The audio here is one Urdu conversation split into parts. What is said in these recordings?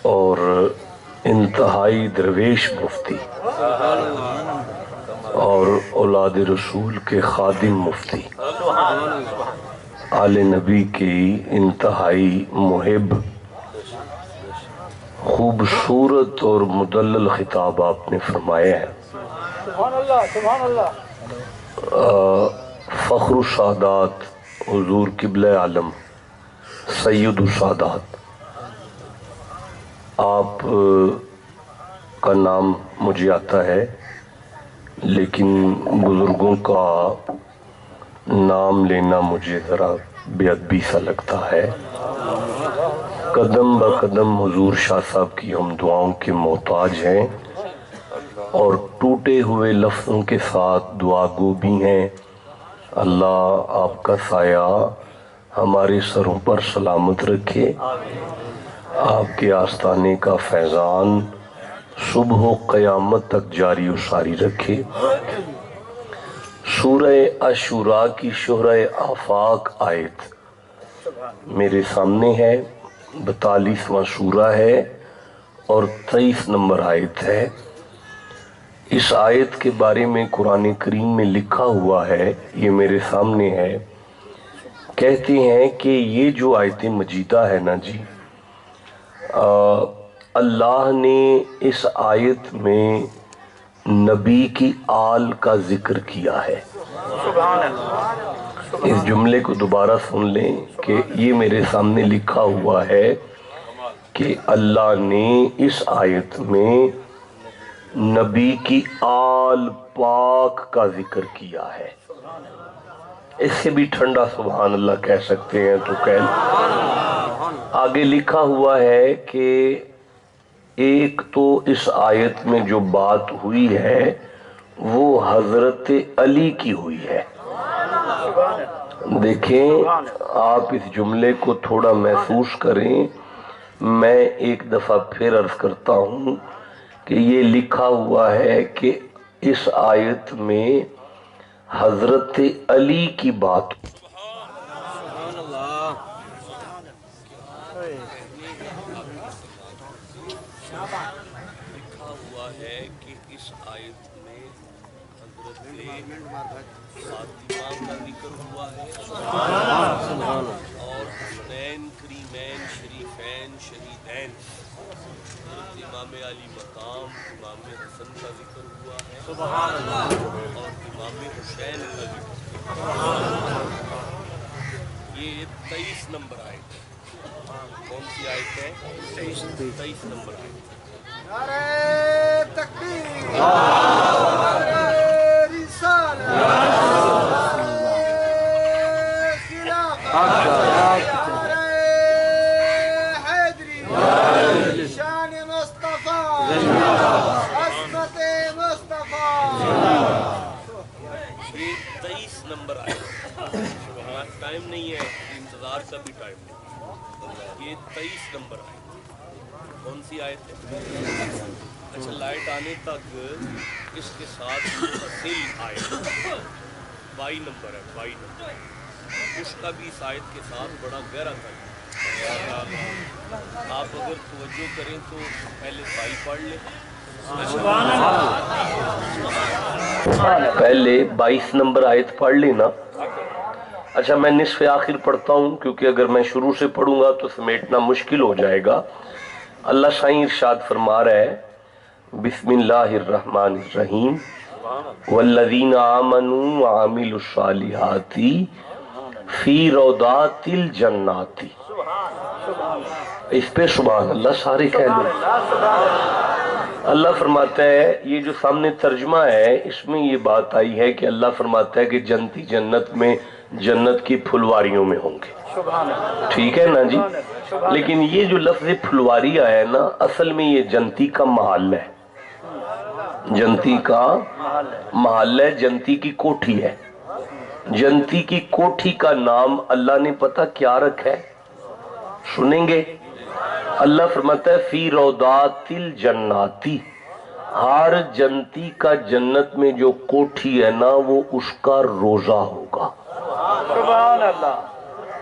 اور انتہائی درویش مفتی اور اولاد رسول کے خادم مفتی، آل نبی کی انتہائی محب، خوبصورت اور مدلل خطاب آپ نے فرمایا ہے۔ سبحان اللہ سبحان اللہ۔ فخر السادات حضور قبلہ عالم سید السادات، آپ کا نام مجھے آتا ہے لیکن بزرگوں کا نام لینا مجھے ذرا بے ادبی سا لگتا ہے۔ قدم با قدم حضور شاہ صاحب کی ہم دعاؤں کے محتاج ہیں اور ٹوٹے ہوئے لفظوں کے ساتھ دعا گو بھی ہیں۔ اللہ آپ کا سایہ ہمارے سروں پر سلامت رکھے، آپ کے آستانے کا فیضان صبح و قیامت تک جاری و ساری رکھے۔ سورہ عاشوراء کی شہرہ آفاق آیت میرے سامنے ہے، 42واں سورہ ہے اور 23 نمبر آیت ہے۔ اس آیت کے بارے میں قرآن کریم میں لکھا ہوا ہے، یہ میرے سامنے ہے، کہتے ہیں کہ یہ جو آیت مجیدہ ہے نا جی، اللہ نے اس آیت میں نبی کی آل کا ذکر کیا ہے۔ اس جملے کو دوبارہ سن لیں کہ یہ میرے سامنے لکھا ہوا ہے کہ اللہ نے اس آیت میں نبی کی آل پاک کا ذکر کیا ہے۔ اس سے بھی ٹھنڈا سبحان اللہ کہہ سکتے ہیں تو کہہ لیں۔ آگے لکھا ہوا ہے کہ ایک تو اس آیت میں جو بات ہوئی ہے وہ حضرت علی کی ہوئی ہے۔ دیکھیں آپ اس جملے کو تھوڑا محسوس کریں، میں ایک دفعہ پھر عرض کرتا ہوں کہ یہ لکھا ہوا ہے کہ اس آیت میں حضرت علی کی بات لکھا ہوا ہے کہ اس آیت میں حضرت فاطمہ کا ذکر ہوا ہے اور حسنین کریمین شریفین شہیدین حضرت امام علی مقام امام حسن کا ذکر ہوا ہے اور امام حسین کا ذکر ہوا ہے۔ یہ 23 نمبر آیت ہے۔ کون سی آیت ہے؟ 23 نمبر آیت۔ نعرہ تکبیر، نعرہ رسالت، نعرہ خلافت، نعرہ حیدری، شان مصطفیٰ، عظمت مصطفیٰ۔ یہ 23 نمبر آیت، ٹائم نہیں ہے، انتظار کا بھی ٹائم نہیں۔ یہ 23 نمبر آیت کون سی آیت ہے؟ اچھا لائٹ آنے تک اس کے ساتھ متصل آیت 22 نمبر ہے، 22 نمبر، اس کا بھی اس آیت کے ساتھ بڑا گہرا تعلق ہے۔ آپ اگر توجہ کریں تو پہلے 22 پڑھ لیں، پہلے 22 نمبر آیت پڑھ لینا۔ اچھا میں نصف آخر پڑھتا ہوں کیونکہ اگر میں شروع سے پڑھوں گا تو سمیٹنا مشکل ہو جائے گا۔ اللہ سائیں ارشاد فرما رہا ہے، بسم اللہ الرحمن الرحیم، والذین آمنوا وعملوا الصالحات فی روضات الجنات۔ اس پہ سبحان اللہ سارے کہہ لیں۔ اللہ فرماتا ہے، یہ جو سامنے ترجمہ ہے اس میں یہ بات آئی ہے کہ اللہ فرماتا ہے کہ جنتی جنت میں جنت کی پھلواریوں میں ہوں گے، ٹھیک ہے نا جی؟ لیکن یہ جو لفظ پھلواری آیا ہے نا، اصل میں یہ جنتی کا محل ہے، جنتی کا محل ہے، جنتی کی کوٹھی ہے۔ جنتی کی کوٹھی کا نام اللہ نے پتہ کیا رکھا ہے؟ سنیں گے؟ اللہ فرماتا ہے فی روضات الجناتی، ہر جنتی کا جنت میں جو کوٹھی ہے نا وہ اس کا روزہ ہوگا۔ سبحان اللہ۔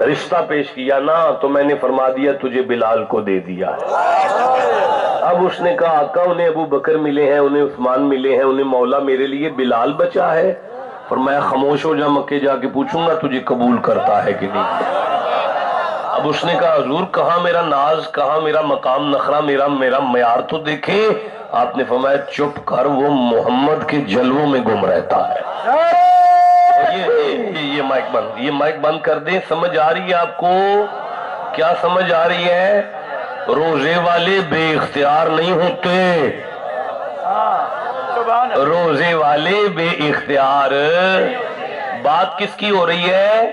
رشتہ پیش کیا نا تو میں نے فرما دیا تجھے بلال کو دے دیا ہے۔ اب اس نے کہا آقا انہیں ابو بکر ملے ہیں، انہیں عثمان ملے ہیں، انہیں مولا میرے لیے بلال بچا ہے۔ فرمایا خاموش ہو جا، مکے جا کے پوچھوں گا تجھے قبول کرتا ہے کہ نہیں۔ اب اس نے کہا حضور کہاں میرا ناز، کہاں میرا مقام نخرہ، میرا معیار تو دیکھیں۔ آپ نے فرمایا چپ کر، وہ محمد کے جلووں میں گم رہتا ہے۔ یہ مائک بند کر دیں۔ سمجھ آ رہی ہے آپ کو؟ کیا سمجھ آ رہی ہے؟ روزے والے بے اختیار نہیں ہوتے، روزے والے بے اختیار۔ بات کس کی ہو رہی ہے؟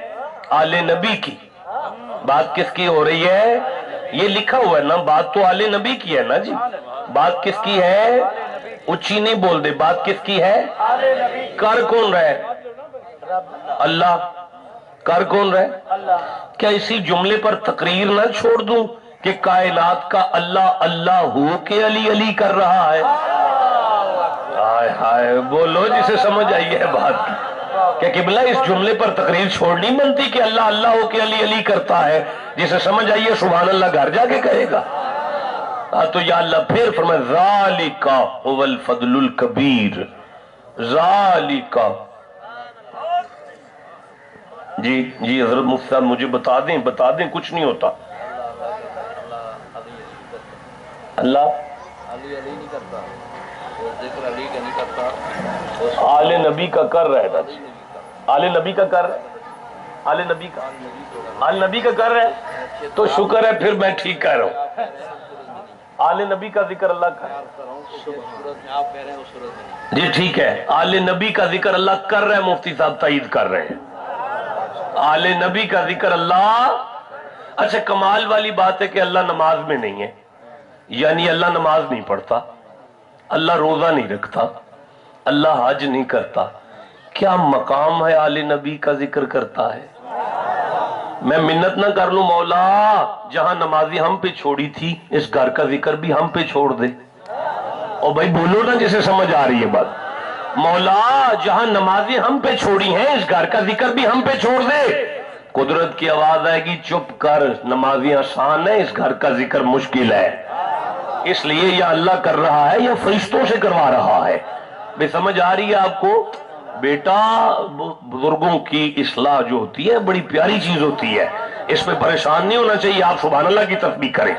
آل نبی کی۔ بات کس کی ہو رہی ہے؟ یہ لکھا ہوا ہے نا، بات تو آل نبی کی ہے نا جی۔ بات کس کی ہے؟ اچھی نہیں بول دے، بات کس کی ہے؟ کر کون رہے؟ اللہ۔ کر کون رہے؟ کیا اسی جملے پر تقریر نہ چھوڑ دوں کہ کائنات کا اللہ اللہ ہو کے علی علی کر رہا ہے؟ ہائے ہائے، بولو جسے سمجھ آئی ہے بات کی۔ کہ قبلہ اس جملے پر تقریر چھوڑنی بنتی کہ اللہ اللہ ہو کے علی علی کرتا ہے؟ جسے سمجھ آئی ہے سبحان اللہ گھر جا کے کہے گا۔ تو یا اللہ پھر فرمائے ذالک هو الفضل الکبیر۔ ذالک، جی حضرت مفتی صاحب مجھے بتا دیں کچھ نہیں ہوتا۔ اللہ علی نہیں کرتا، ذکر علی کا نہیں کرتا، آل نبی کا کر رہے نا جی، آل نبی کا کر رہے، آل نبی کا کر رہے تو شکر ہے، پھر میں ٹھیک کہہ رہا ہوں۔ آل نبی کا ذکر اللہ کا، آپ کہہ رہے ہیں اس صورت میں جی ٹھیک ہے، آل نبی کا ذکر اللہ کر رہے ہیں، مفتی صاحب تائید کر رہے ہیں۔ آل نبی کا ذکر اللہ، اچھا کمال والی بات ہے کہ اللہ نماز میں نہیں ہے، یعنی اللہ نماز نہیں پڑھتا، اللہ روزہ نہیں رکھتا، اللہ حج نہیں کرتا۔ کیا مقام ہے آل نبی کا ذکر کرتا ہے؟ میں منت نہ کر لوں مولا جہاں نمازی ہم پہ چھوڑی تھی اس گھر کا ذکر بھی ہم پہ چھوڑ دے۔ اور بھائی بولو نا جسے سمجھ آ رہی ہے بات۔ مولا جہاں نمازی ہم پہ چھوڑی ہیں اس گھر کا ذکر بھی ہم پہ چھوڑ دے۔ قدرت کی آواز آئے گی چپ کر، نمازی آسان ہے، اس گھر کا ذکر مشکل ہے، اس لیے یا اللہ کر رہا ہے یا فرشتوں سے کروا رہا ہے۔ بے سمجھ آ رہی ہے آپ کو؟ بیٹا بزرگوں کی اصلاح جو ہوتی ہے بڑی پیاری چیز ہوتی ہے، اس میں پریشان نہیں ہونا چاہیے، آپ سبحان اللہ کی تسبیح کریں۔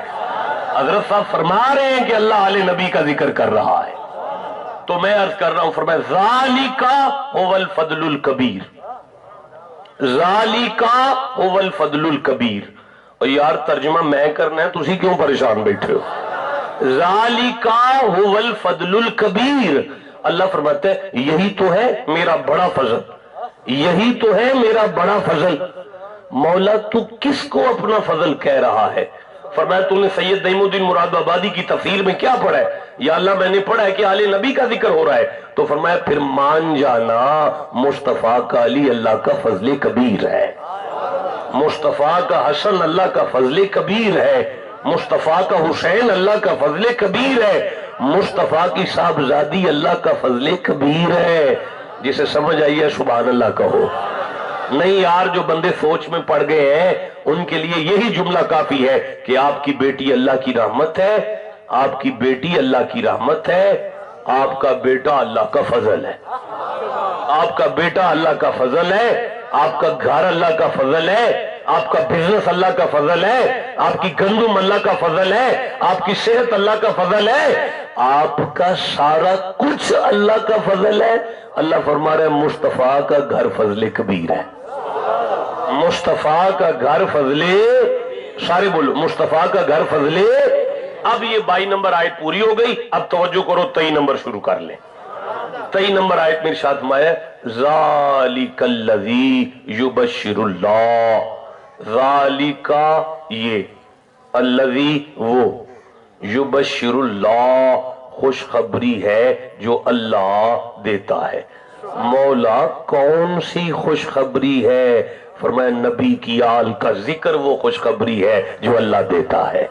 حضرت صاحب فرما رہے ہیں کہ اللہ آل نبی کا ذکر کر رہا ہے، تو میں عرض کر رہا ہوں، فرمایا ذالک هو الفضل الکبیر، ذالک هو الفضل الکبیر۔ اور یار ترجمہ میں کرنا ہے، تسی کیوں پریشان بیٹھے ہو؟ ذالک هو الفضل الکبیر، اللہ فرماتا ہے یہی تو ہے میرا بڑا فضل، یہی تو ہے میرا بڑا فضل۔ مولا تو کس کو اپنا فضل کہہ رہا ہے؟ فرمایا تو نے سید نعیم الدین مراد آبادی کی تفسیر میں کیا پڑھا ہے؟ یا اللہ میں نے پڑھا ہے کہ آل نبی کا ذکر ہو رہا ہے، تو فرمایا پھر مان جانا مصطفیٰ کا علی اللہ کا فضل کبیر ہے، مصطفیٰ کا حسن اللہ کا فضل کبیر ہے، مصطفیٰ کا حسین اللہ کا فضل کبیر ہے، مصطفیٰ کی صاحبزادی اللہ کا فضل کبیر ہے۔ جسے سمجھ آئی ہے سبحان اللہ کہو۔ نہیں یار جو بندے سوچ میں پڑ گئے ہیں ان کے لیے یہی جملہ کافی ہے کہ آپ کی بیٹی اللہ کی رحمت ہے، آپ کی بیٹی اللہ کی رحمت ہے، آپ کا بیٹا اللہ کا فضل ہے، آپ کا بیٹا اللہ کا فضل ہے، آپ کا گھر اللہ کا فضل ہے، آپ کا بزنس اللہ کا فضل ہے، آپ کی گندم اللہ کا فضل ہے، آپ کی صحت اللہ کا فضل ہے، آپ کا سارا کچھ اللہ کا فضل ہے۔ اللہ فرما رہے ہیں مصطفیٰ کا گھر فضل کبیر ہے، مصطفیٰ کا گھر فضل، سارے بولو مصطفیٰ کا گھر فضل۔ اب یہ 22 نمبر آیت پوری ہو گئی، اب توجہ کرو 23 نمبر شروع کر لیں۔ 23 نمبر آیت میں ارشاد فرمایا ذالک الذی یبشر اللہ، ذالک یہ، الذی وہ، یبشر اللہ خوشخبری ہے جو اللہ دیتا ہے۔ مولا کون سی خوشخبری ہے؟ فرمایا نبی کی آل کا ذکر وہ خوشخبری ہے جو اللہ دیتا ہے،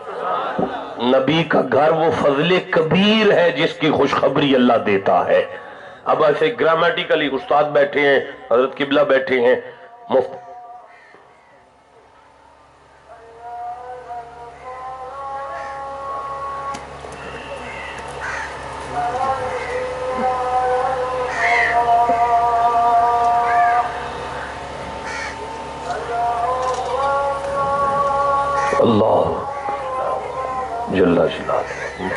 نبی کا گھر وہ فضل کبیر ہے جس کی خوشخبری اللہ دیتا ہے۔ اب ایسے گرامیٹیکلی استاد بیٹھے ہیں، حضرت قبلہ بیٹھے ہیں، جل جلالہ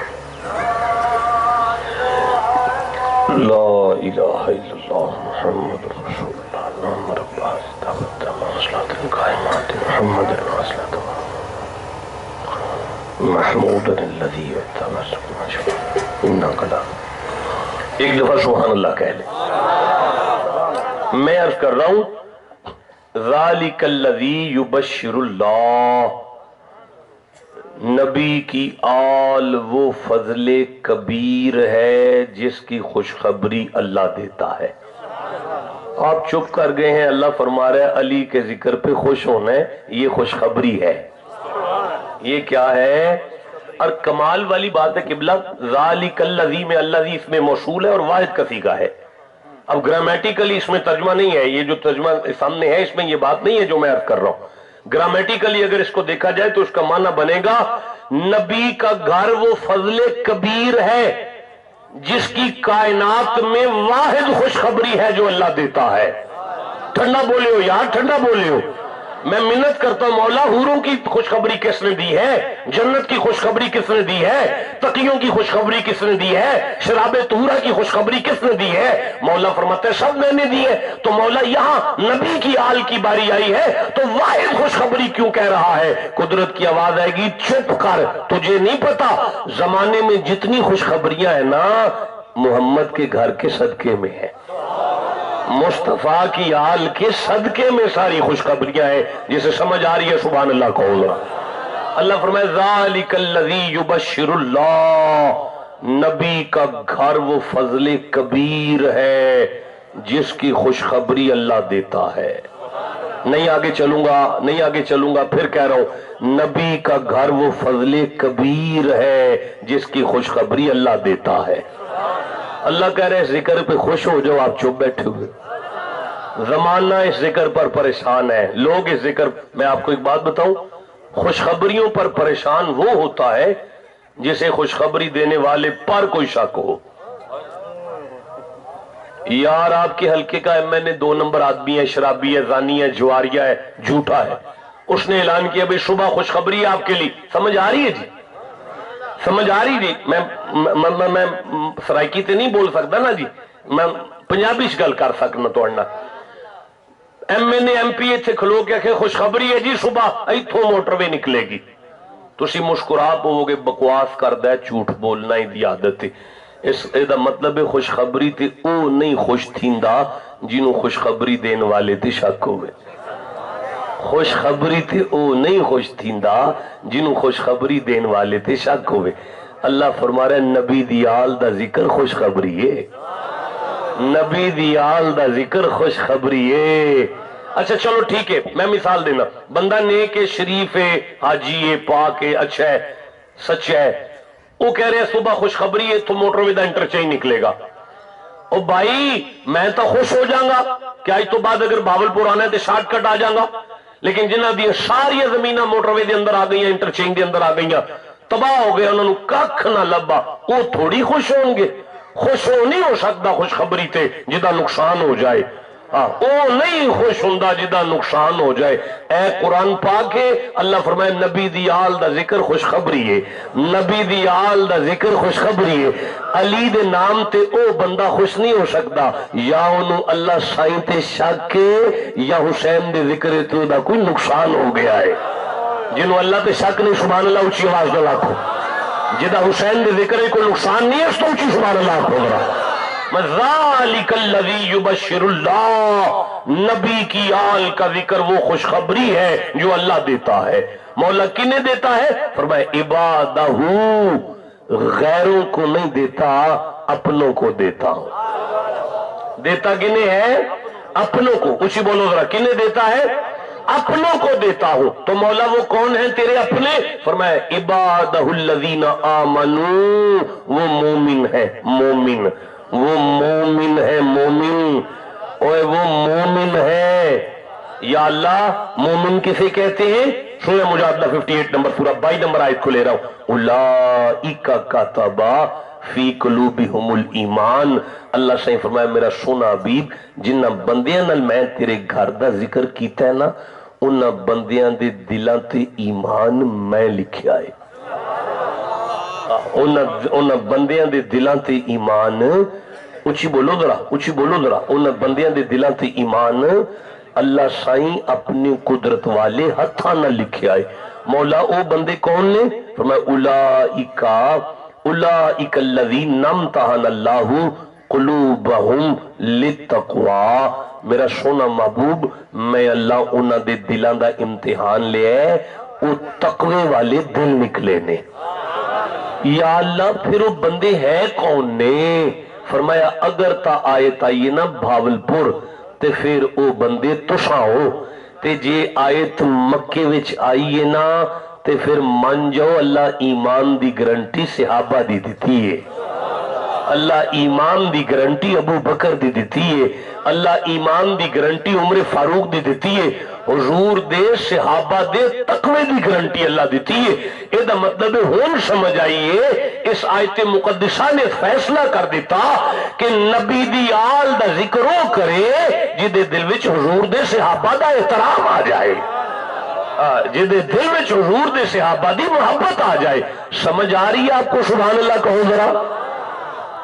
لا الہ الا اللہ محمد رسول اللہ اللہم رب استغفرت مواصلات القائمات محمد الواصلات محمود الذی یتبسم مشفا انکا لا. ایک دفعہ سبحان اللہ کہہ لیں. میں عرض کر رہا ہوں ذالک الذی یبشر اللہ، نبی کی آل وہ فضل کبیر ہے جس کی خوشخبری اللہ دیتا ہے. آپ چپ کر گئے ہیں. اللہ فرما رہا ہے علی کے ذکر پہ خوش ہونا ہے، یہ خوشخبری ہے. یہ کیا ہے؟ اور کمال والی بات ہے قبلہ، ذالک الذی میں الذی اس میں موصول ہے اور واحد کا صیغہ ہے. اب گرامیٹیکلی اس میں ترجمہ نہیں ہے، یہ جو ترجمہ سامنے ہے اس میں یہ بات نہیں ہے جو میں عرض کر رہا ہوں. گرامیٹیکلی اگر اس کو دیکھا جائے تو اس کا معنی بنے گا نبی کا گھر وہ فضل کبیر ہے جس کی کائنات میں واحد خوشخبری ہے جو اللہ دیتا ہے. ٹھنڈا بولے ہو یار، ٹھنڈا بولے ہو. میں منت کرتا ہوں مولا، حوروں کی خوشخبری کس نے دی ہے؟ جنت کی خوشخبری کس نے دی ہے؟ تقیوں کی خوشخبری کس نے دی ہے؟ شراب طہورہ کی خوشخبری کس نے دی ہے؟ مولا فرماتا ہے سب میں نے دی ہے. تو مولا یہاں نبی کی آل کی باری آئی ہے تو واحد خوشخبری کیوں کہہ رہا ہے؟ قدرت کی آواز آئے گی چپ کر، تجھے نہیں پتا زمانے میں جتنی خوشخبریاں ہیں نا محمد کے گھر کے صدقے میں ہے، مصطفیٰ کی آل کے صدقے میں ساری خوشخبریاں ہیں. جسے سمجھ آ رہی ہے سبحان اللہ کہو ذرا. اللہ فرمائے ذالک الذی یبشر اللہ، نبی کا گھر وہ فضل کبیر ہے جس کی خوشخبری اللہ دیتا ہے. نہیں آگے چلوں گا پھر کہہ رہا ہوں نبی کا گھر وہ فضل کبیر ہے جس کی خوشخبری اللہ دیتا ہے. اللہ کہہ رہے اس ذکر پہ خوش ہو جاؤ، آپ چپ بیٹھے ہوئے. زمانہ اس ذکر پر پریشان ہے. لوگ اس ذکر، میں آپ کو ایک بات بتاؤں، خوشخبریوں پر پریشان وہ ہوتا ہے جسے خوشخبری دینے والے پر کوئی شک ہو. یار آپ کے حلقے کا میں نے 2 نمبر آدمی ہے، شرابی ہے، زانی ہے، جواریہ ہے، جھوٹا ہے. اس نے اعلان کیا بھئی صبح خوشخبری ہے آپ کے لیے. سمجھ آ رہی ہے جی؟ سمجھ آ رہی جی؟ میں سرائکی تے نہیں بول سکتا نا جی، میں پنجابی گل کر سکنا توڑنا. M N A M P اتنے کھلو کے کہ خوشخبری ہے جی صبح ایتھوں موٹر وے نکلے گی. تسی مسکرا پو گے بکواس کردا ہے، جھوٹ بولنا ہی دی عادت ہے. اس دا مطلب ہے خوشخبری تے او نہیں خوش تھیندا جنوں خوشخبری دین والے تے شک ہوئے. خوشخبری تے او نہیں خوش تھیندا جنوں خوشخبری دین والے تے شک ہوئے. اللہ فرما رہا ہے نبی دی آل دا ذکر خوشخبری ہے، نبی دی آل دا ذکر خوشخبری ہے. اچھا چلو ٹھیک ہے، میں مثال دینا. بندہ نیک ہے، شریف ہے، حاجی ہے، پاک ہے، اچھا ہے، سچا ہے. وہ کہہ رہے ہیں صبح خوشخبری ہے تو موٹر وے دا انٹرچینج نکلے گا. او بھائی میں تو خوش ہو جاؤں گا کہ آج تو بعد اگر باولپور آنا ہے تو شارٹ کٹ آ جاؤں گا. لیکن جنہ دی ساری زمینہ موٹر وے دے اندر آ گئی ہیں، انٹرچینج دے اندر آ گئی ہیں، تباہ ہو گئے، انہوں نے ککھ نہ لبا، وہ تھوڑی خوش ہوں گے. خوش ہو نہیں ہو سکتا خوشخبری تے جدا نقصان ہو جائے. او نہیں خوش ہوندا جدا نقصان ہو جائے. اے قرآن پاک ہے، اللہ فرمائے نبی دی آل دا ذکر خوشخبری ہے، نبی دی آل دا ذکر خوشخبری ہے. علی دے نام تے او بندہ خوش نہیں ہو سکتا یا انہوں اللہ سائیں تے شک یا حسین دے ذکر تے دا کوئی نقصان ہو گیا ہے. جنہوں اللہ تے شک نہیں سبحان اللہ اچھی آواز دے لاکھو. جدا حسین دے ذکر کوئی نقصان نہیں ہے اس تو اچھی سبحان اللہ کو ذرا. ذالک الذی یبشر اللہ، نبی کی آل کا ذکر وہ خوشخبری ہے جو اللہ دیتا ہے. مولا کنے دیتا ہے؟ فرمائے عبادہ، غیروں کو نہیں دیتا، اپنوں کو دیتا ہوں. دیتا کنے ہے؟ اپنوں کو. اچھی بولو ذرا، کنے دیتا ہے؟ اپنوں کو دیتا ہوں. تو مولا وہ کون ہیں تیرے اپنے؟ فرمائے عبادہ الذین آمنوا، وہ مومن ہے، مومن، وہ مومن ہے، مومن. اوے وہ مومن ہے. یا اللہ مومن کسے کہتے ہیں؟ سورہ مجادلہ 58 نمبر سورہ 22 نمبر آیت کو لے رہا ہوں. اولئک کتب فی قلوبہم الایمان. اللہ سے فرمایا میرا سونا حبیب جنہ بندیاں نال میں تیرے گھر دا ذکر کیتا ہے نا انہاں بندیاں دے دلاں تے ایمان میں لکھیا ہے. انہاں بندیاں دے دلاں تے ایمان اچھی بولو ذرا انہاں بندیاں دے دلاں تے ایمان اللہ سائیں اپنی قدرت والے ہتھاں نہ لکھے آئے. مولا او بندے کون نے؟ فرمایا اولئک الذین امتحن اللہ قلوبہم للتقوی. میرا سونا محبوب میں اللہ انہاں دے دلاں دا امتحان لے ہے وہ تقوی والے دل نکلے نے. یا اللہ پھر وہ بندے ہیں کون نے؟ فرمایا اگر تا آیت آئیے نا بھاولپور تے پھر او بندے تساں ہو تے جے آیت مکے وچ آئیے نا تے پھر مان جاؤ اللہ ایمان دی گارنٹی صحابہ دی دیتی ہے. اللہ ایمان دی گارنٹی ابو بکر دی دیتی ہے. اللہ ایمان دی گارنٹی عمر فاروق دی دیتی ہے. حضور دے صحابہ دے تقوی دی گارنٹی اللہ دیتی ہے. اے دا مطلب ہون سمجھ آئیے اس آیت مقدسہ نے فیصلہ کر دیتا کہ نبی دی آل دا ذکر ہو کرے جدے دل وچ حضور دے صحابہ دا احترام آ جائے, جدے دل وچ حضور دے صحابہ دی محبت آ جائے. سمجھ آ رہی ہے آپ کو؟ سبحان اللہ کہو ذرا.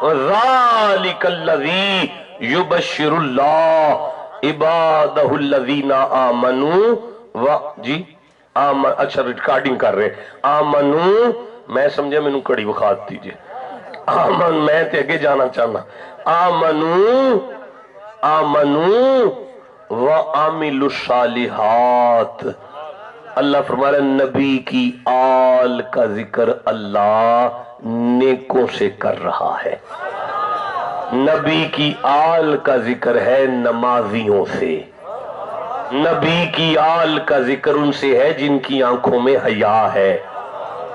ذالک الذی یبشر اللہ عبادہ الذین آمنوا جی اچھا ریکارڈنگ کر رہے آمنوا. میں سمجھا میں نے کڑی وخات دیجئے آمن میں تے اگے جانا چاہنا. آمنوا وعملوا الصالحات. اللہ فرما رہا ہے نبی کی آل کا ذکر اللہ نیکوں سے کر رہا ہے. نبی کی آل کا ذکر ہے نمازیوں سے. نبی کی آل کا ذکر ان سے ہے جن کی آنکھوں میں حیا ہے.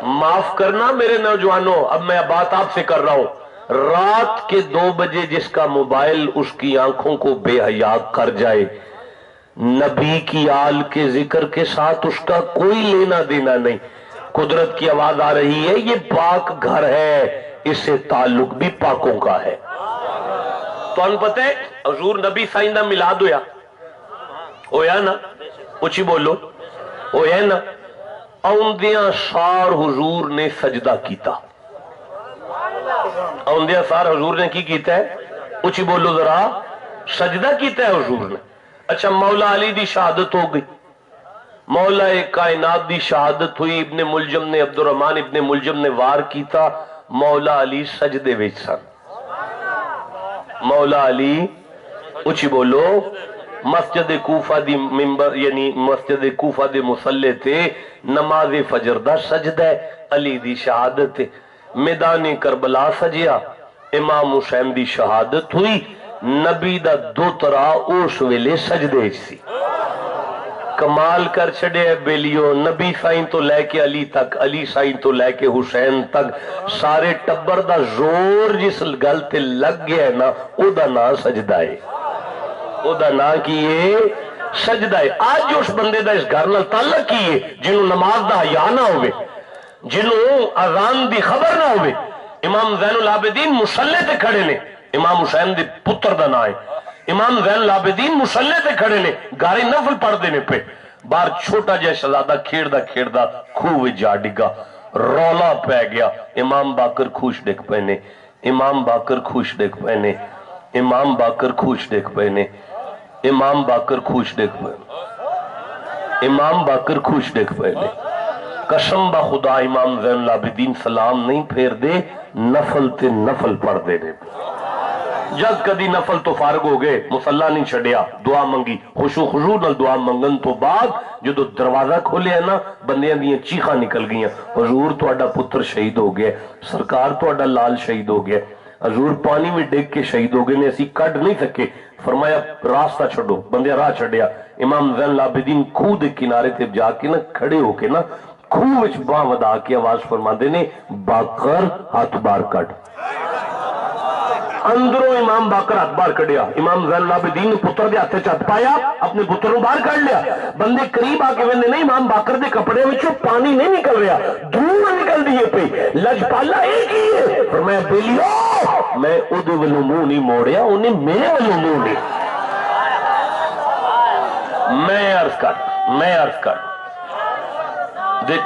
معاف کرنا میرے نوجوانوں, اب میں بات آپ سے کر رہا ہوں. رات کے 2 بجے جس کا موبائل اس کی آنکھوں کو بے حیا کر جائے, نبی کی آل کے ذکر کے ساتھ اس کا کوئی لینا دینا نہیں. قدرت کی آواز آ رہی ہے یہ پاک گھر ہے, اس سے تعلق بھی پاکوں کا ہے. تو ان پتہ ہے حضور نبی سائیں دا میلاد ہویا نا, اچھی بولو ہویا نا. اوندیاں سار حضور نے سجدہ کیتا. اوندیاں سار حضور نے کی کیتا ہے؟ اچھی بولو ذرا. سجدہ کیتا ہے حضور نے. اچھا مولا علی دی شہادت ہو گئی, مولا کائنات دی شہادت ہوئی, ابن ملجم نے عبد الرحمن ابن ملجم نے وار کیتا. مولا علی سجدے وچ سن. مولا علی اچھی بولو مسجد کوفہ دی منبر یعنی مسجد کوفہ دے مصلی تے نماز فجر دا سجدہ ہے, علی دی شہادت ہے. میدان کربلا سجیا, امام حسین دی شہادت ہوئی. نبی دا دوترا اس ویلے سجدے سی. کمال کر چھڑے بیلیو, نبی سائیں تو لے کے علی تک, علی سائیں تو لے کے حسین تک, سارے ٹبر دا زور جس گل تے لگ گیا ہے نا او دا نا سجدہ ہے. او دا نا کیے سجدہ ہے. آج اس بندے دا اس گھر نال تعلق کیے جنہوں نماز دا حیا نہ ہوئے, جنہوں اذان دی خبر نہ ہوئے. امام زین العابدین مصلی تے کھڑے نے, امام حسین دے پتر دا نا ہے. امام زین العابدین مصلی تے کھڑے نے, گارے نفل پڑھ دینے پہ. باہر چھوٹا جا شہزادہ کھیڑدا کھوہ جا ڈگا, رولا پہ گیا. امام باقر خوش دیکھ پہنے, امام باقر خوش دیکھ پہنے, امام باقر خوش دیکھ پہنے, امام باقر خوش دیکھ پہنے, امام باقر خوش دیکھ پہنے. قسم با خدا امام زین العابدین سلام نہیں پھیر دے, نفل تے نفل پڑھ دینے پہ. جد کدی نفل تو فارغ ہو گئے, مصلی نہیں چھڑیا, دعا منگی. خوشو خضوع نال دعا منگن تو بعد جدو دروازہ کھولے ہیں نا بندیاں دیاں چیخاں نکل گئیاں, حضور تہاڈا پتر شہید ہو گیا, سرکار تہاڈا لال شہید ہو گیا, حضور پانی میں ڈگ کے شہید ہو گئے نے, اسی کڈ نہیں سکے. فرمایا راستہ چھڑو, بندے راہ چھڑیا. امام زین العابدین کھوہ دے کنارے تے جا کے نا کھڑے ہو کے نا کھوہ وچ باں ودا کے آواز فرما دے نے, باقر ہاتھ بار کڈ. اندروں امام باقر ہاتھ باہر کڑیا. امام زین العابدین نے پتر دے ہاتھ چت پایا, اپنے پتر نو باہر کڑ لیا. بندے قریب آ کے ویندے نہیں امام باقر دے کپڑے وچوں پانی نہیں نکل رہا, دھواں نکل دیے پئی. لجپالا ایک ہی ہے. فرمایا بیلیو میں او دے ولوں منہ نہیں موڑیا, اونے میرے ولوں منہ نہیں. میں عرض کر دیکھ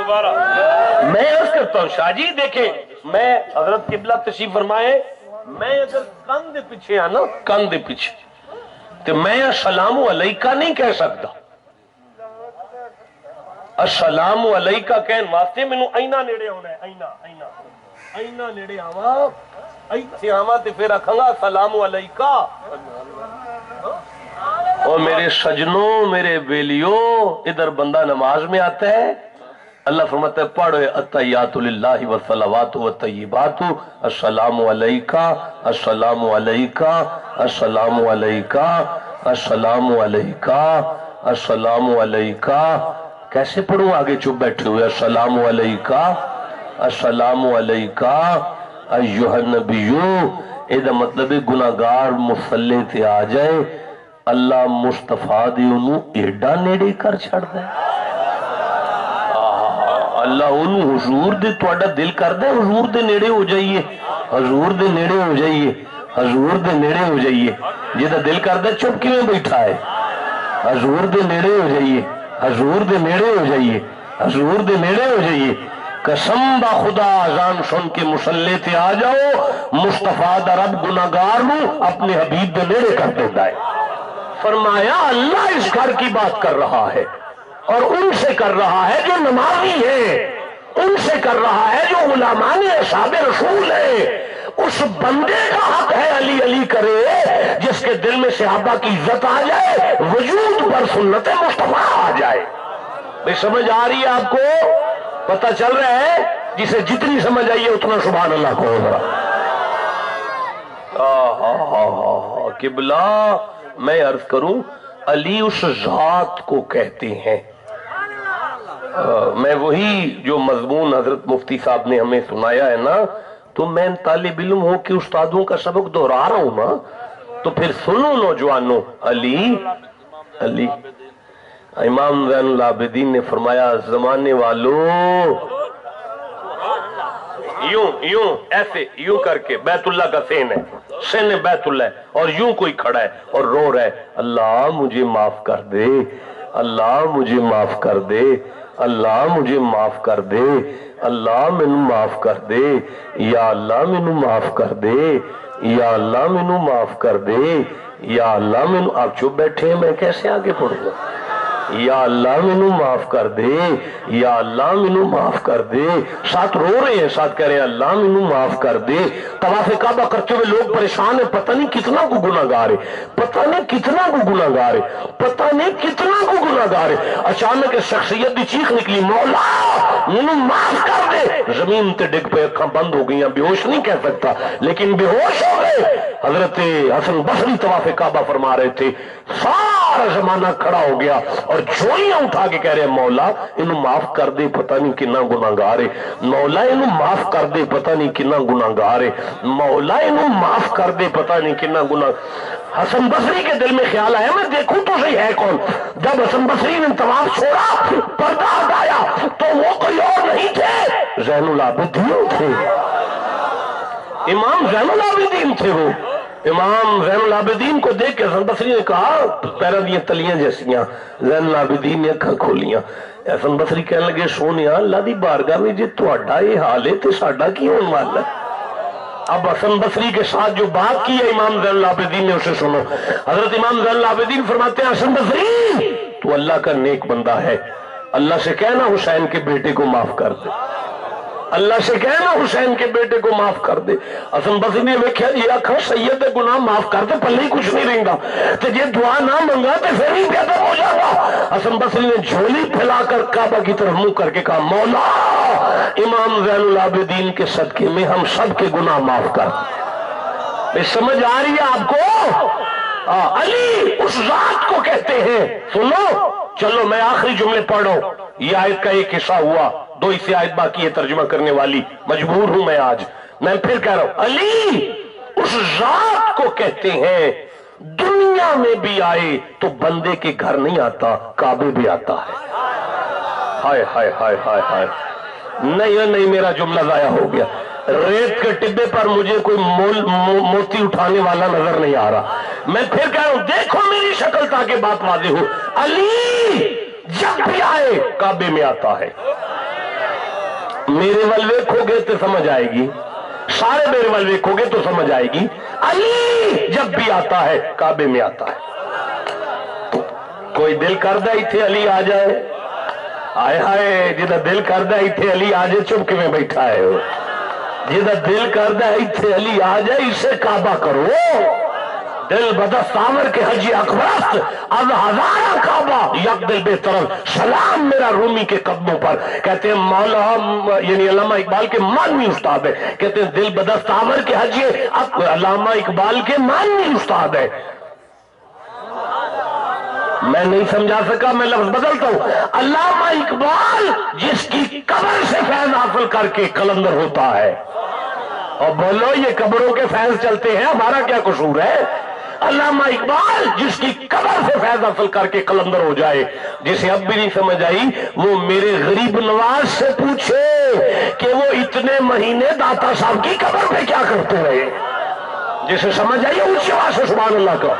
میں عرض کرتا ہوں شاہ جی دیکھیں، میں حضرت قبلہ تشریف فرمائے، میں اگر کن دے پیچھے آنا، کن دے پیچھے تو میں السلام علیکہ نہیں کہہ سکتا. السلام علیکہ کہن واسطے میں اینا نیڑے ہونا ہے، اینا نیڑے آواں، ایتھے آواں تے پھر رکھاں گا السلام علیکہ. اور میرے سجنوں، میرے بیلیوں، ادھر بندہ نماز میں آتا ہے، اللہ فرماتا ہے پڑھو التحیات للہ والصلوات والطیبات، السلام علیکہ السلام علیکہ السلام علیکہ السلام علیکہ السلام علیکہ. کیسے پڑھوں؟ آگے چپ بیٹھے ہوئے، السلام علیکہ السلام علیکہ ایھا النبیو. یہ مطلب گناہگار مصلی تے آ جائے، اللہ مصطفیٰ دی انہوں ایڈا نیڑے کر چھڑ دے. اللہ انہوں حضور دے توڑا دل کر دے حضور دے نیڑے ہو جائیے، حضور دے نیڑے ہو جائیے، حضور دے نیڑے ہو جائیے. جیدہ دل کر دے چپ کیوں بیٹھا ہے؟ حضور دے نیڑے ہو جائیے، حضور دے نیڑے ہو جائیے، حضور دے نیڑے ہو جائیے. قسم با خدا اذان سن کے مصلی تے آ جاؤ، مصطفیٰ دا رب گناہگار نو اپنے حبیب دے نیڑے کر دیتا ہے. فرمایا اللہ اس گھر کی بات کر رہا ہے، اور ان سے کر رہا ہے جو نمازی ہے، ان سے کر رہا ہے جو غلامان اصحاب رسول ہے. اس بندے کا حق ہے علی علی کرے جس کے دل میں صحابہ کی عزت آ جائے، وجود پر سنت مصطفیٰ آ جائے. بھئی سمجھ آ رہی ہے آپ کو؟ پتہ چل رہا ہے؟ جسے جتنی سمجھ آئیے اتنا سبحان اللہ کو ہو رہا. قبلہ میں عرض کروں، علی اس ذات کو کہتے ہیں. میں وہی جو مضمون حضرت مفتی صاحب نے ہمیں سنایا ہے نا، تو میں طالب علم ہوں کہ استادوں کا سبق دہرا رہا ہوں نا، تو پھر سنو نوجوانوں. علی علی امام زین العابدین نے فرمایا زمانے والوں یوں ایسے یوں کر کے، بیت اللہ کا سین ہے، سین بیت اللہ ہے، اور یوں کوئی کھڑا ہے اور رو رہا ہے اللہ مجھے معاف کر دے، اللہ مجھے معاف کر دے، اللہ مجھے معاف کر دے، اللہ مینو معاف کر دے، یا اللہ مینو معاف کر دے، یا اللہ مینو معاف کر دے، یا اللہ مینو. آپ چپ بیٹھے ہیں، میں کیسے آگے پڑھوں گا؟ یا اللہ مینو معاف کر دے، یا اللہ مینو معاف کر دے. ساتھ رو رہے ہیں، ساتھ کہہ رہے ہیں اللہ مینو معاف کر دے. طواف کعبہ کرتے ہوئے لوگ پریشان ہیں، پتہ نہیں کتنا کو گناہگار ہے، پتہ نہیں کتنا کو گناہگار ہے، پتہ نہیں کتنا کو گناہگار ہے. اچانک شخصیت دی چیخ نکلی مولا مینو معاف کر دے. زمین تے ڈگ پہ، اکھاں بند ہو گئی، بے ہوش نہیں کہہ سکتا لیکن بے ہوش ہو گئے. حضرت حسن بصری طواف کعبہ فرما رہے تھے، سارا زمانہ کھڑا ہو گیا اور جوئیاں اٹھا کے کہہ رہے مولا انہوں معاف کر دے، پتہ نہیں کنا گناہگار ہے، مولا انہوں معاف کر دے، پتہ نہیں کنا گناہگار ہے، مولا انہوں معاف کر دے، پتہ نہیں کنا گناہ. حسن بصری کے دل میں خیال آیا میں دیکھوں تو صحیح ہے کون. جب حسن بصری نے طواف چھوڑا، پردہ ہٹایا تو وہ کوئی اور نہیں تھے، زین العابدین تھے، امام زین العابدین تھے. وہ امام زین العابدین کو دیکھ کے حسن بصری نے کہا پیروں دیا تلیاں جیسیاں. زین العابدین نے اکھاں کھولیاں. حسن بصری کہنے لگے سونیا اللہ دی بارگاہ میں جے تہاڈا یہ حال ہے تے ساڈا کی ہون والا ہے. اب حسن بصری کے ساتھ جو بات کی ہے امام زین العابدین نے اسے سنو. حضرت امام زین العابدین فرماتے ہیں حسن بصری تو اللہ کا نیک بندہ ہے، اللہ سے کہنا حسین کے بیٹے کو معاف کر دے، اللہ سے کہنا حسین کے بیٹے کو معاف کر دے. حسن بصری نے ویکھیا جی آکھا سید گناہ معاف کر دے پلے ہی کچھ نہیں رہندا، تے جے دعا نہ منگا تے پھر ہی بہتر ہو جائے گا. حسن بصری نے جھولی پھیلا کر کعبہ کی طرف منہ کر کے کہا مولا امام زین العابدین کے صدقے میں ہم سب کے گناہ معاف کر دے. سمجھ آ رہی ہے آپ کو؟ علی اس ذات کو کہتے ہیں. سنو چلو میں آخری جملے پڑھو. یہ آیت کا ایک حصہ ہوا، 2 حصے آیت باقی ہے ترجمہ کرنے والی، مجبور ہوں میں آج. میں پھر کہہ رہا ہوں علی اس ذات کو کہتے ہیں دنیا میں بھی آئے تو بندے کے گھر نہیں آتا، کعبے بھی آتا ہے. ہائے ہائے ہائے ہائے ہائے. نہیں میرا جملہ ضائع ہو گیا. ریت کے ٹبے پر مجھے کوئی موتی اٹھانے والا نظر نہیں آ رہا. میں پھر کہہ رہا ہوں دیکھو میری شکل تاکہ بات واضح ہو. علی جب بھی آئے کعبے میں آتا ہے. میرے ول ویکھو گے تو سمجھ آئے گی، سارے میرے ول ویکھو گے تو سمجھ آئے گی۔ علی جب بھی آتا ہے کعبے میں آتا ہے۔ کوئی دل کردہ ایتھے علی آ جائے، آئے ہائے جدا دل کردہ ایتھے علی آ جائے، چپ کے میں بیٹھا ہے ہو، جدا دل کردہ ایتھے علی آ جائے اسے کعبہ کرو۔ دل بدست آور کے حجی اکبرست از ہزارہ کعبہ یک دل بے طرف، سلام میرا رومی کے قدموں پر۔ کہتے ہیں مولا یعنی علامہ اقبال کے مانوی استاد ہے، کہتے ہیں دل بدست آور کے حجی علامہ اقبال کے مانوی استاد ہے۔ میں نہیں سمجھا سکا، میں لفظ بدلتا ہوں۔ علامہ اقبال جس کی قبر سے فیض حاصل کر کے قلندر ہوتا ہے، اور بولو یہ قبروں کے فیض چلتے ہیں، ہمارا کیا قصور ہے؟ علامہ اقبال جس کی قبر سے فیض حاصل کر کے قلندر ہو جائے، جسے اب بھی نہیں سمجھ آئی وہ میرے غریب نواز سے پوچھے کہ وہ اتنے مہینے داتا صاحب کی قبر پہ کیا کرتے رہے۔ جسے سمجھ آئی اونچی آواز سے سبحان اللہ کا۔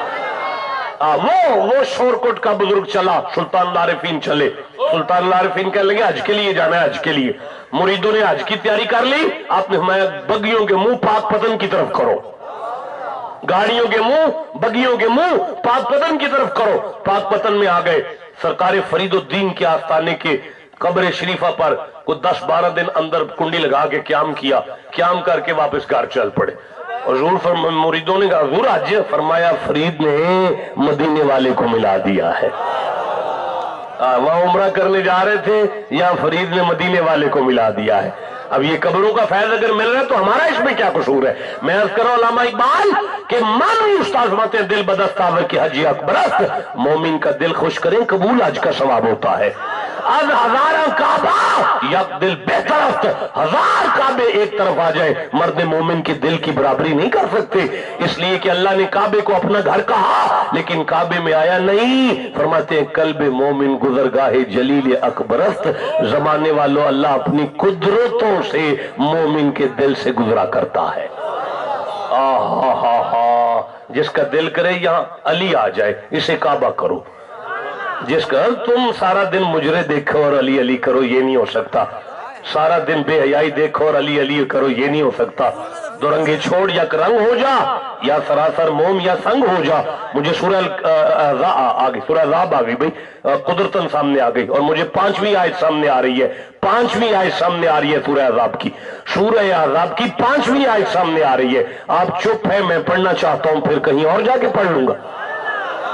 وہ شورکوٹ کا بزرگ چلا، سلطان العارفین چلے، سلطان العارفین کہنے لگے حج کے لیے جانا ہے، حج کے لیے۔ مریدوں نے حج کی تیاری کر لی، آپ نے ہمارے بگیوں کے منہ پاک پتن کی طرف کرو، گاڑیوں کے منہ بگیوں کے منہ پاک پتن کی طرف کرو۔ پاک پتن میں آ گئے، سرکار فرید الدین کے آستانے کے قبر شریفہ پر کوئی 10-12 دن اندر کنڈی لگا کے قیام کیا، قیام کر کے واپس گھر چل پڑے۔ حضور مریدوں نے کہا حضور حج؟ فرمایا فرید نے مدینے والے کو ملا دیا ہے۔ وہاں عمرہ کرنے جا رہے تھے، یا فرید نے مدینے والے کو ملا دیا ہے۔ اب یہ قبروں کا فیض اگر مل رہا ہے تو ہمارا اس میں کیا قصور ہے؟ میں عرض کروں علامہ اقبال کہ مانوی استاد ماتے دل بدست آور کے حجی اکبرست، مومن کا دل خوش کریں قبول حج کا ثواب ہوتا ہے۔ از ہزارہ کعبہ یک دل بے طرف، ہزار کعبے ایک طرف آ جائے، مرد مومن کے دل کی برابری نہیں کر سکتے، اس لیے کہ اللہ نے کعبے کو اپنا گھر کہا لیکن کعبے میں آیا نہیں۔ فرماتے ہیں قلب مومن گزرگاہ جلیل اکبرست، زمانے والوں اللہ اپنی قدرتوں سے مومن کے دل سے گزرا کرتا ہے۔ جس کا دل کرے یہاں علی آ جائے اسے کعبہ کرو، جس کا تم سارا دن مجرے دیکھو اور علی علی کرو یہ نہیں ہو سکتا، سارا دن بے حیائی دیکھو اور علی علی کرو یہ نہیں ہو سکتا۔ دو رنگے چھوڑ، یا رنگ ہو جا یا سراسر موم یا سنگ ہو جا۔ مجھے سورہ آگئی، سورہ عذاب آگئی بھئی، قدرتاً سامنے آگئی، اور مجھے 5ویں آیت سامنے آ رہی ہے، 5ویں آیت سامنے آ رہی ہے سورہ عذاب کی، سورہ عذاب کی 5ویں آیت سامنے آ رہی ہے۔ آپ چپ ہے، میں پڑھنا چاہتا ہوں، پھر کہیں اور جا کے پڑھ لوں گا۔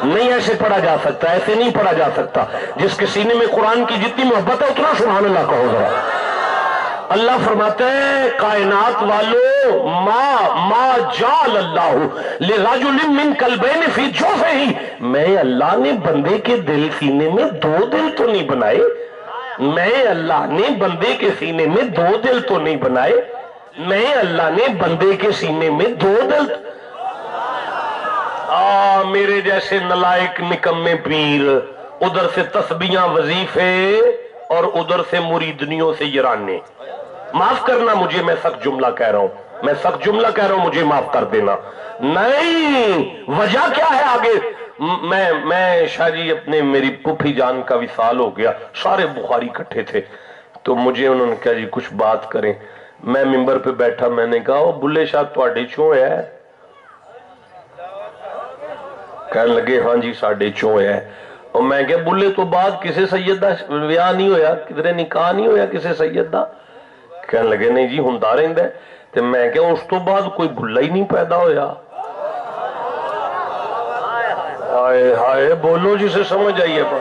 نہیں ایسے پڑھا جا سکتا، ایسے نہیں پڑھا جا سکتا۔ جس کے سینے میں قرآن کی جتنی محبت ہے اتنا سبحان اللہ کہو ذرا۔ اللہ فرماتے ہیں کائنات والو ما جعل اللہ لرجل من قلبین فی جوفہ، میں اللہ نے بندے کے دل سینے میں 2 دل تو نہیں بنائے، میں اللہ نے بندے کے سینے میں 2 دل تو نہیں بنائے، میں اللہ نے بندے کے سینے میں 2 دل۔ میرے جیسے نلائق نکمے پیر ادھر سے تسبیحاں وظیفے اور ادھر سے مریدنیوں سے یرانے۔ معاف کرنا مجھے، میں سخت جملہ کہہ رہا ہوں، میں سخت جملہ کہہ رہا ہوں، مجھے معاف کر دینا۔ نہیں وجہ کیا ہے آگے؟ میں شاہ جی اپنے میری پھوپھی جان کا وصال ہو گیا، سارے بخاری اکٹھے تھے، تو مجھے انہوں نے کہا جی کچھ بات کریں۔ میں ممبر پہ بیٹھا، میں نے کہا بلے شاہ تواڈے چوں ہے؟ کہنے لگے ہاں جی ساڑھے چوں ہے۔ اور میں کہ بلے تو بعد کسے سید دا ویاہ نہیں ہویا، کدھرے نکاح نہیں ہویا کسے سید دا؟ کہنے لگے نہیں جی ہوندا رہندا ہے۔ تے میں کہ اس تو بعد کوئی بھلا ہی نہیں پیدا ہویا۔ ہائے ہائے بولو جسے سمجھ آئیے پر۔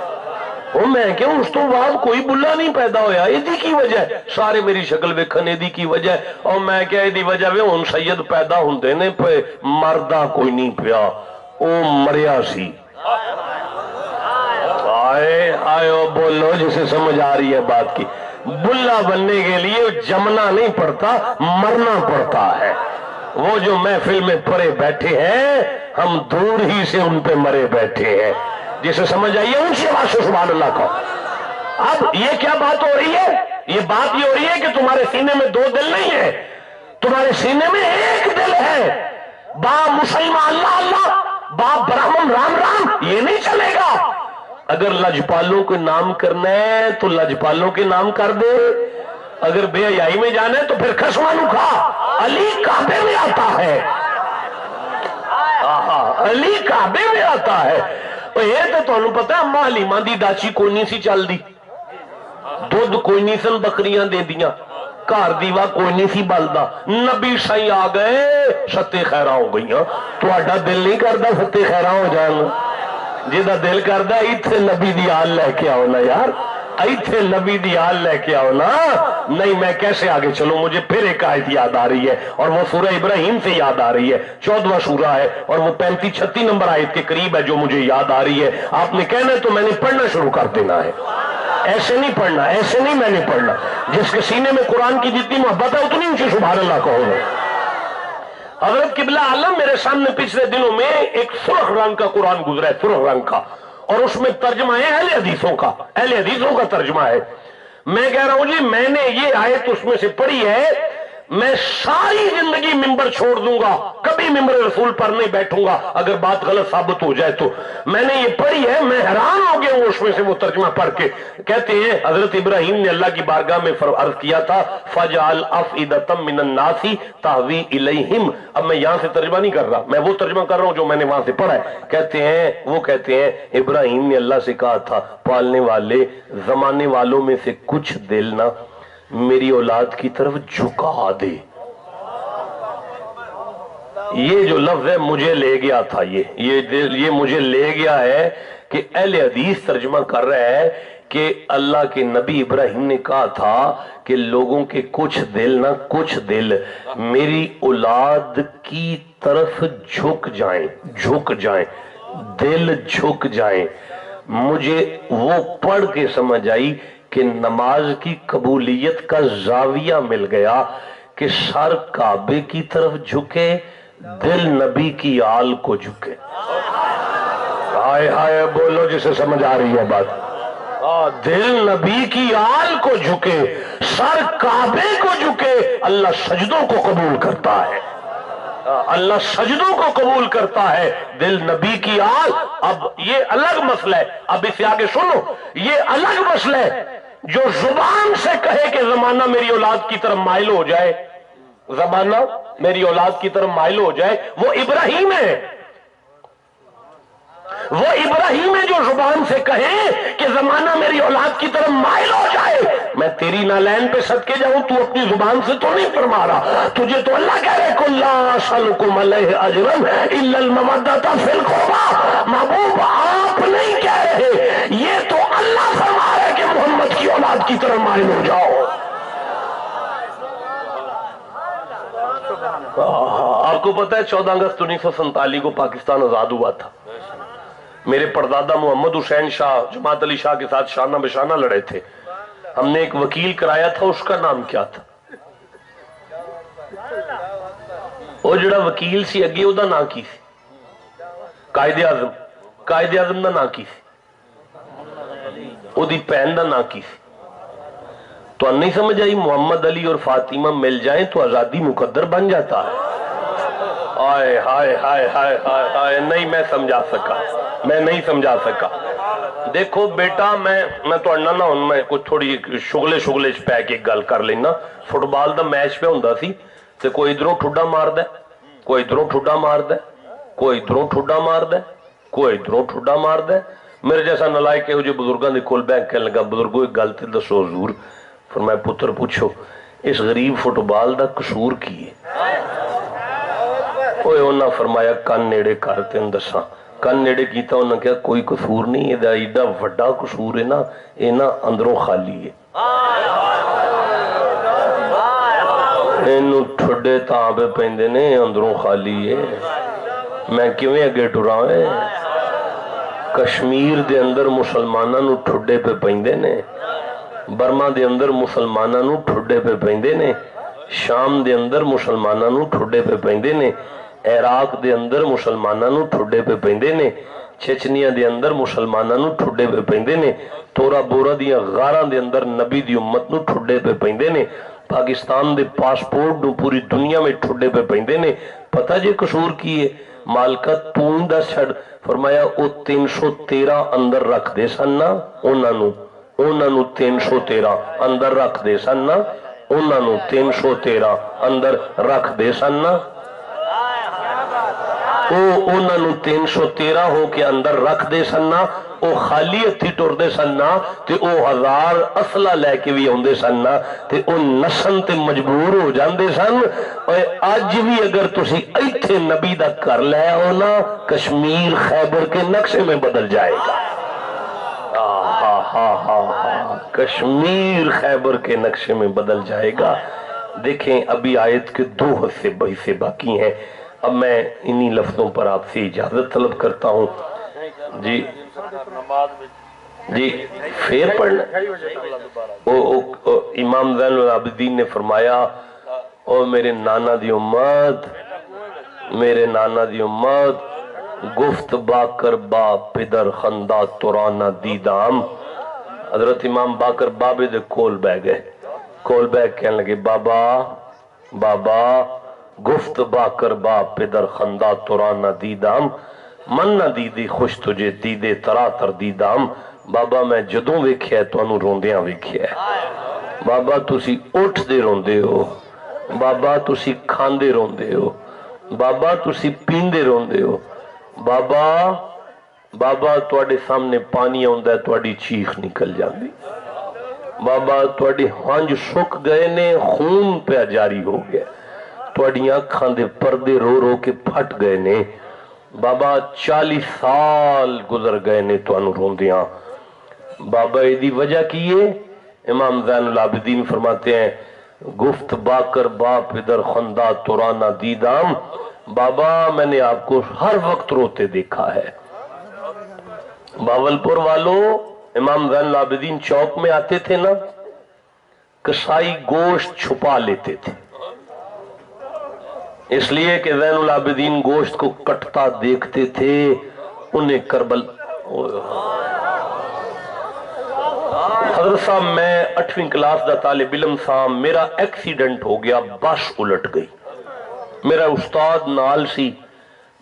وہ میں کہ اس تو بعد کوئی بلا نہیں پیدا ہویا، ایدی کی وجہ ہے سارے میری شکل ویکھن ایدی کی وجہ ہے۔ اور میں کہ ایدی وجہ وے ہن سید پیدا ہوندے نے پہ مردہ کوئی نہیں پیا، او مریا سی۔ آئے بولو جسے سمجھ آ رہی ہے بات کی۔ بلا بننے کے لیے جمنا نہیں پڑتا، مرنا پڑتا ہے۔ وہ جو محفل میں پڑے بیٹھے ہیں ہم دور ہی سے ان پہ مرے بیٹھے ہیں، جسے سمجھ آئیے اونچی آواز سے سبحان اللہ کو۔ اب یہ کیا بات ہو رہی ہے؟ یہ بات یہ ہو رہی ہے کہ تمہارے سینے میں 2 دل نہیں ہے، تمہارے سینے میں 1 دل ہے۔ با مسلمان اللہ اللہ، باپ برہمن رام رام، یہ نہیں چلے گا۔ اگر لجپالوں کے نام کرنا ہے تو لجپالوں کے نام کر دے، اگر بے حیائی میں جانا ہے تو پھر خشمانو کھا، علی کعبے میں آتا ہے، علی کعبے میں آتا ہے۔ یہ تو تمہیں پتا اما حلیمہ دی داچی کوئی نہیں سی چل دی، دودھ کوئی نہیں سن بکریاں دے دیاں، گھر دیوا کوئی نہیں سی بلدا، نبی سائی آ گئے ستے خیراں ہو گئیاں۔ تہاڈا دل نہیں کردا ستے خیراں ہو جان؟ جہاں دل کردا ایتھے نبی دی آل لے کے آؤ نا یار، ایتھے نبی دی آل لے کے آؤ نا۔ نہیں میں کیسے آگے چلوں، مجھے پھر ایک آیت یاد آ رہی ہے اور وہ سورہ ابراہیم سے یاد آ رہی ہے، 14واں سورہ ہے اور وہ 35-36 نمبر آیت کے قریب ہے جو مجھے یاد آ رہی ہے۔ آپ نے کہنا ہے تو میں نے پڑھنا شروع کر دینا ہے، ایسے نہیں پڑھنا، ایسے نہیں میں نے پڑھنا۔ جس کے سینے میں قرآن کی جتنی محبت ہے اتنی اونچی سبحان اللہ کہو گے۔ حضرت قبلہ عالم میرے سامنے پچھلے دنوں میں ایک سرخ رنگ کا قرآن گزرا ہے، سرخ رنگ کا، اور اس میں ترجمہ ہے اہل حدیثوں کا، اہل حدیثوں کا ترجمہ ہے۔ میں کہہ رہا ہوں جی میں نے یہ آیت اس میں سے پڑھی ہے، میں ساری زندگی ممبر چھوڑ دوں گا، کبھی ممبر رسول پر نہیں بیٹھوں گا اگر بات غلط ثابت ہو جائے تو۔ میں نے یہ پڑھی ہے، میں حیران ہو گیا ہوں اس میں سے وہ ترجمہ پڑھ کے۔ کہتے ہیں حضرت ابراہیم نے اللہ کی بارگاہ میں عرض کیا تھا فَجْعَلْ أَفْئِدَةً مِّنَ النَّاسِ تَهْوِي إِلَيْهِمْ۔ اب میں یہاں سے ترجمہ نہیں کر رہا، میں وہ ترجمہ کر رہا ہوں جو میں نے وہاں سے پڑھا ہے۔ کہتے ہیں ابراہیم نے اللہ سے کہا تھا پالنے والے زمانے والوں میں سے کچھ دل نہ میری اولاد کی طرف جھکا دے۔ یہ جو لفظ ہے مجھے لے گیا تھا، یہ مجھے لے گیا ہے کہ اہل حدیث ترجمہ کر رہا ہے کہ اللہ کے نبی ابراہیم نے کہا تھا کہ لوگوں کے کچھ دل نہ کچھ دل میری اولاد کی طرف جھک جائیں، دل جھک جائیں۔ مجھے وہ پڑھ کے سمجھ آئی کہ نماز کی قبولیت کا زاویہ مل گیا کہ سر کعبے کی طرف جھکے، دل نبی کی آل کو جھکے۔ ہائے ہائے بولو جسے سمجھ آ رہی ہے بات۔ دل نبی کی آل کو جھکے، سر کعبے کو جھکے، اللہ سجدوں کو قبول کرتا ہے، اللہ سجدوں کو قبول کرتا ہے، دل نبی کی آل۔ اب یہ الگ مسئلہ ہے، اب اسے آگے سنو، یہ الگ مسئلہ ہے جو زبان سے کہے کہ زمانہ میری اولاد کی طرف مائل ہو جائے، زمانہ میری اولاد کی طرف مائل ہو جائے، وہ ابراہیم ہے، وہ ابراہیم ہے جو زبان سے کہے کہ زمانہ میری اولاد کی طرف مائل ہو جائے۔ میں تیری نالین پہ صدقے جاؤں، تو اپنی زبان سے تو نہیں فرما رہا، تجھے تو اللہ کہہ رہے قُلْ لَا أَسْأَلُكُمْ عَلَيْهِ أَجْرًا إِلَّا الْمَوَدَّةَ فِي الْقُرْبَى۔ محبوب آپ نہیں کہہ رہے، یہ تو اللہ فرما رہے کہ محمد کی اولاد کی طرف مائل ہو جاؤ۔ آپ کو پتا ہے 14 اگست 1947 کو پاکستان آزاد ہوا تھا۔ میرے پردادا محمد حسین شاہ جماعت علی شاہ کے ساتھ شانہ بشانہ لڑے تھے۔ ہم نے ایک وکیل کرایا تھا، اس کا نام کیا تھا؟ وہ جڑا وکیل سی اگے وہ نام کی سی؟ قائد اعظم، قائد اعظم کا نام کی سی؟ وہ دی بہن کا نام کی سی؟ تو نہیں سمجھ آئی؟ محمد علی اور فاطمہ مل جائیں تو آزادی مقدر بن جاتا ہے۔ آئے ہائے ہائے ہائے ہائے ہائے، نہیں میں سمجھا سکا، میں نہیں سمجھا سکا۔ دیکھو بیٹا میں تو اڑنا نہ ہوں، میں کچھ تھوڑی شغلے پہ کے گل کر لینا۔ فٹ بال دا میچ پہ ہوندا سی تے کوئی ادھروں ٹھڈا مار دے، کوئی ادھروں ٹھڈا مار دے، کوئی ادھروں ٹھڈا مار دے، کوئی ادھروں ٹھڈا مار دے۔ میرے جیسا نالائق ہے جو بزرگاں دے کول بیٹھ کے لگا بزرگوں ایک گل تے دسو حضور، فرمایا پتر پوچھو اس غریب فٹ بال دا قصور کی ہے؟ اوے انہاں فرمایا کن نیڑے کر تین دساں۔ کن نیڑے کیتا انہاں کہا کوئی قصور نہیں، یہ ایڈا وڈا قصور ہے نا، یہ نا اندروں خالی ہے، اینو ٹھڈے تاں پہ پیندے نے، اندروں خالی ہے۔ میں کیویں اگے ٹراں ہے؟ کشمیر دے اندر مسلماناں نو ٹھڈے پہ پیندے نے، برما دے اندر مسلماناں نو ٹھڈے پہ پیندے نے، شام دے اندر مسلماناں نو ٹھڈے پہ پیندے نے، عراق دے اندر مسلماناں نو ٹھڈے پہ پیندے نے، چچنیا دے اندر مسلماناں نو ٹھڈے پہ پیندے نے، تورا بورا دیا غاراں دے اندر نبی دی امت نو ٹھڈے پہ پیندے نے، پاکستان دے پاسپورٹ نو پوری دنیا میں ٹھڈے پہ پیندے نے۔ پتہ جے قصور کی ہے؟ مالکہ تون دا چھڑ، فرمایا او 313 اندر رکھ دے سن نا، انہاں نو 313 اندر رکھ دے سن نا، انہوں 313 اندر رکھ دے سن نا، انہوں 313 ہو کے اندر رکھ دے سن نا، او خالی ہتھی ٹر دے سن نا، تے او 1000 اسلحہ لے کے بھی آندے سن نا، تے او نسن تے مجبور ہو جاندے سن۔ اج بھی اگر تسی ایتھے نبی دا کر لے ہو نا، کشمیر خیبر کے نقشے میں بدل جائے گا۔ کشمیر خیبر کے نقشے میں بدل جائے گا۔ دیکھیں ابھی آیت کے 2 حصے باقی ہیں، اب میں انہی لفظوں پر آپ سے اجازت طلب کرتا ہوں۔ جی پھر پڑھنا۔ امام زین العابدین نے فرمایا، او میرے نانا دی امت، میرے نانا دی امت، گفت باکر با پدر خندہ ترانا دیدام۔ حضرت امام باکر بابے دے کول بہ گئے، کول بہ کہنے لگے، بابا بابا گفت باکر با پدر خندہ ترانا دیدام، من نہ دیدی خوش تجھے دیدے ترا تر دیدام۔ بابا میں جدوں ویکھیا ہے تو انہوں روندیاں ویکھیا ہے۔ بابا تسی اٹھ دے روندے ہو، بابا تسی کھاندے روندے ہو، بابا تسی پیندے روندے ہو، بابا بابا تواڈے سامنے پانی آندا ہے تواڈی چیخ نکل جاندی، بابا تواڈے ہنج سک گئے نے، خون پہ جاری ہو گیا، تواڈی آنکھاں دے پردے رو رو کے پھٹ گئے نے، بابا 40 سال گزر گئے نے تانوں روندیاں۔ بابا ایدی وجہ کی ہے؟ امام زین العابدین فرماتے ہیں، گفت باکر باپ ادھر خندہ ترانا دیدام، بابا میں نے آپ کو ہر وقت روتے دیکھا ہے۔ باولپور والوں امام زین العابدین چوک میں آتے تھے نا، کسائی گوشت چھپا لیتے تھے، اس لیے کہ زین العابدین گوشت کو کٹتا دیکھتے تھے، انہیں کربل۔ حضرت صاحب میں 8ویں کلاس دا طالب علم تھا، میرا ایکسیڈنٹ ہو گیا، بس الٹ گئی، میرا استاد نال سی،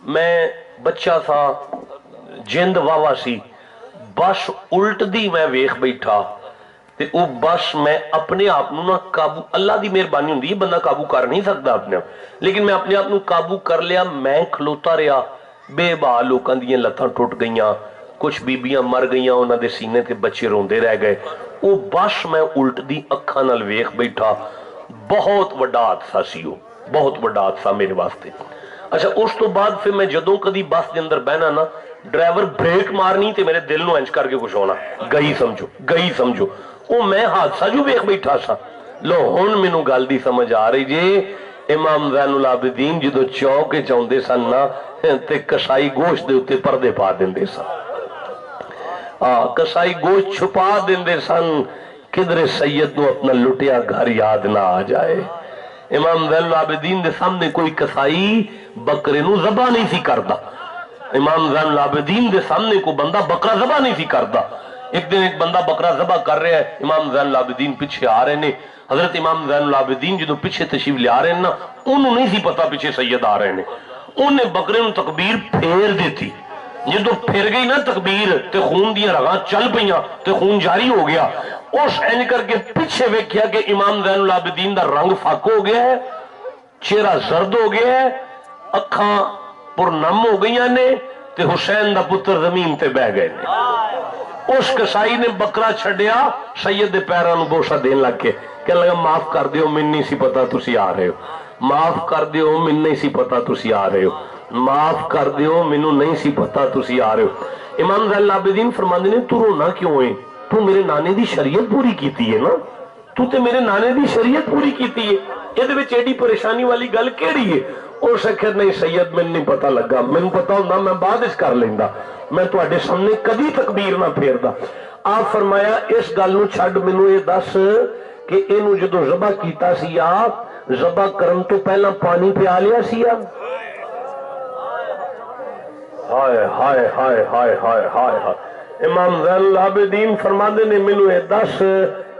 میں بچہ تھا، جند واوا سی، بس الٹ دی میں ویخ بیٹھا، تے او بس میں اپنے آپ نو نہ قابو، اللہ دی مہربانی ہوندی ہے، بندہ قابو کر نہیں سکتا اپنے آپ، لیکن میں اپنے آپ نو قابو کر لیا، میں کھلوتا رہا، بے با لوکاں دیاں لتاں ٹوٹ گئیاں، کچھ بیبیاں مر گئیاں، انہاں دے سینے تے بچے روندے رہ گئے، او بس میں الٹ دی اکھاں نال ویخ بیٹھا، بہت وڈا حادثہ سی، بہت وڈا حادثہ میرے واسطے۔ اچھا اس تو بعد پھر میں جدوں کدی بس دے اندر بہنا نا، ڈرائیور بریک مارنی تے میرے دل نو انج کر کے کچھ ہونا، گئی سمجھو گئی سمجھو، او میں حادثہ جو ویخ بیٹھا سا۔ لو ہن مینوں گل دی سمجھ آ رہی جی، امام زین العابدین جدو چوک چاہندے سن نا تے کسائی گوشت دے اتے پردے پا دیندے سن، کسائی گوشت چھپا دیندے سن، کدھر سید نو اپنا لٹیا گھر یاد نہ آ جائے۔ امام زین العابدین دے سامنے کوئی کسائی بکرے نو ذبح نہیں سی کردا، امام زین العابدین دے سامنے کو بندہ بکرا ذبح نہیں سی کردا۔ ایک دن ایک بندہ بکرا ذبح کر رہا ہے، امام زین العابدین پیچھے آ رہے نے، حضرت امام زین العابدین جدو پیچھے تشریف لے آ رہے ہیں نا، انہوں نہیں سی پتا پیچھے سید آ رہے نے، انہیں بکرے نو تکبیر پھیر دیتی، جدو پھر گئی نا تکبیر تے خون دیا رگاں چل پئیاں تے خون جاری ہو گیا، اس اینج کر کے پیچھے ویکھیا کہ امام زین العابدین دا رنگ فاق ہو گیا ہے، چہرہ زرد ہو گیا ہے، اکھاں پرنم ہو گئیاں نے، تے حسین دا پتر زمین تے بہ گئے نے۔ اس کسائی نے بکرا چھڑیا، سید دے پیراں نو بوسہ دین لگ کے کہ لگا معاف کر دیو، من نہیں سی پتا تسی آ رہے ہو، معاف کر دیو، من نہیں سی پتا تسی آ رہے ہو، معاف کر دیو، منو نہیں سی پتا تسی آ رہے ہو۔ امام زین العابدین فرماندے نے، تو رونا کیوں ہے؟ تو میرے نانے دی شریعت پوری کیتی ہے نا، تو تے میرے نانے دی شریعت پوری کیتی ہے، یہ وچ ایڈی پریشانی والی گل کیڑی ہے؟ اور سکھر نہیں سید میں نہیں پتا لگا، میں پتا ہوندہ میں بعد اس کر لیندہ، میں تو اڈے سامنے کدی تکبیر نہ پھیردا۔ آپ فرمایا اس گل نو چھڈ مینوں یہ دس کہ اینو جدو ذبح کیتا سی، آپ ذبح کرن تو پہلا پانی پیا لیا سی؟ ہائے ہائے ہائے ہائے ہائے ہائے۔ امام زین العابدین فرماندے نے مینوں یہ دس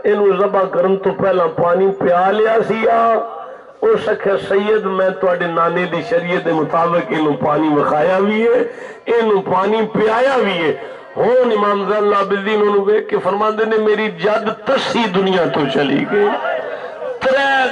اینو ذبح کرن تو پہلا پانی پیا لیا سی؟ او سکھے سید میں تواڈے نانے دی شریعت دے مطابق اینو پانی وکھایا بھی ہے، اینو پانی پیایا بھی ہے۔ ہون امام زین العابدین انہوں ویکھ کے فرماندے نے میری جد تسی دنیا تو چلی گئی،